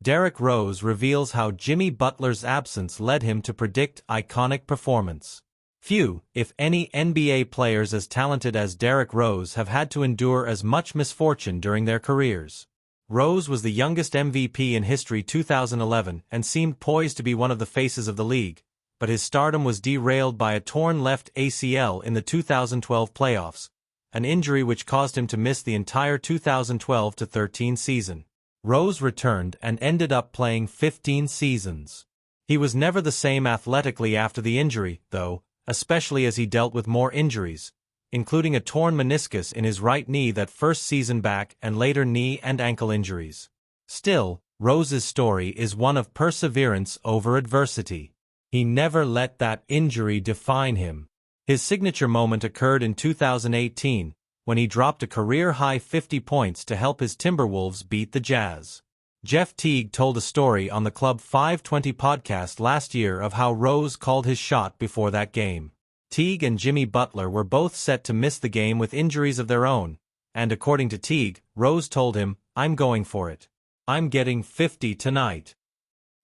Derrick Rose reveals how Jimmy Butler's absence led him to predict iconic performance. Few, if any, NBA players as talented as Derrick Rose have had to endure as much misfortune during their careers. Rose was the youngest MVP in history 2011 and seemed poised to be one of the faces of the league, but his stardom was derailed by a torn left ACL in the 2012 playoffs, an injury which caused him to miss the entire 2012-13 season. Rose returned and ended up playing 15 seasons. He was never the same athletically after the injury, though, especially as he dealt with more injuries, including a torn meniscus in his right knee that first season back and later knee and ankle injuries. Still, Rose's story is one of perseverance over adversity. He never let that injury define him. His signature moment occurred in 2018, when he dropped a career-high 50 points to help his Timberwolves beat the Jazz. Jeff Teague told a story on the Club 520 podcast last year of how Rose called his shot before that game. Teague and Jimmy Butler were both set to miss the game with injuries of their own, and according to Teague, Rose told him, "I'm going for it. I'm getting 50 tonight."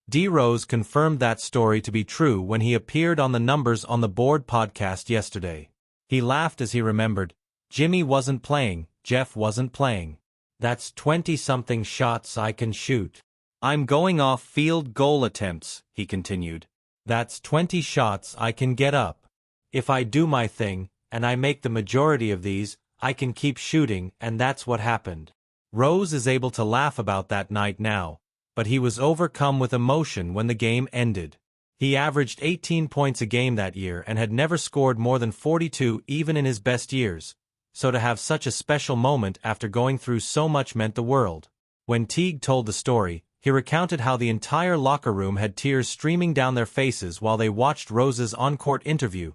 D. Rose confirmed that story to be true when he appeared on the Numbers on the Board podcast yesterday. He laughed as he remembered, "Jimmy wasn't playing, Jeff wasn't playing. That's 20-something shots I can shoot. I'm going off field goal attempts," he continued. "That's 20 shots I can get up. If I do my thing, and I make the majority of these, I can keep shooting, and that's what happened." Rose is able to laugh about that night now, but he was overcome with emotion when the game ended. He averaged 18 points a game that year and had never scored more than 42 even in his best years, so to have such a special moment after going through so much meant the world. When Teague told the story, he recounted how the entire locker room had tears streaming down their faces while they watched Rose's on-court interview,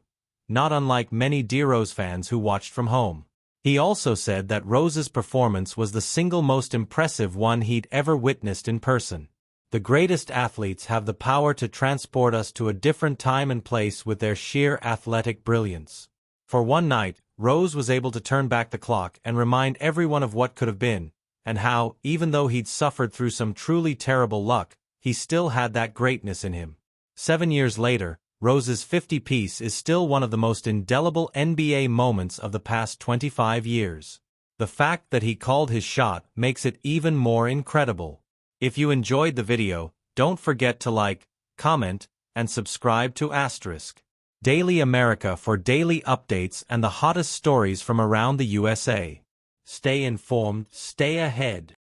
not unlike many D-Rose fans who watched from home. He also said that Rose's performance was the single most impressive one he'd ever witnessed in person. The greatest athletes have the power to transport us to a different time and place with their sheer athletic brilliance. For one night, Rose was able to turn back the clock and remind everyone of what could have been, and how, even though he'd suffered through some truly terrible luck, he still had that greatness in him. 7 years later, Rose's 50-piece is still one of the most indelible NBA moments of the past 25 years. The fact that he called his shot makes it even more incredible. If you enjoyed the video, don't forget to like, comment, and subscribe to Daily America for daily updates and the hottest stories from around the USA. Stay informed, stay ahead.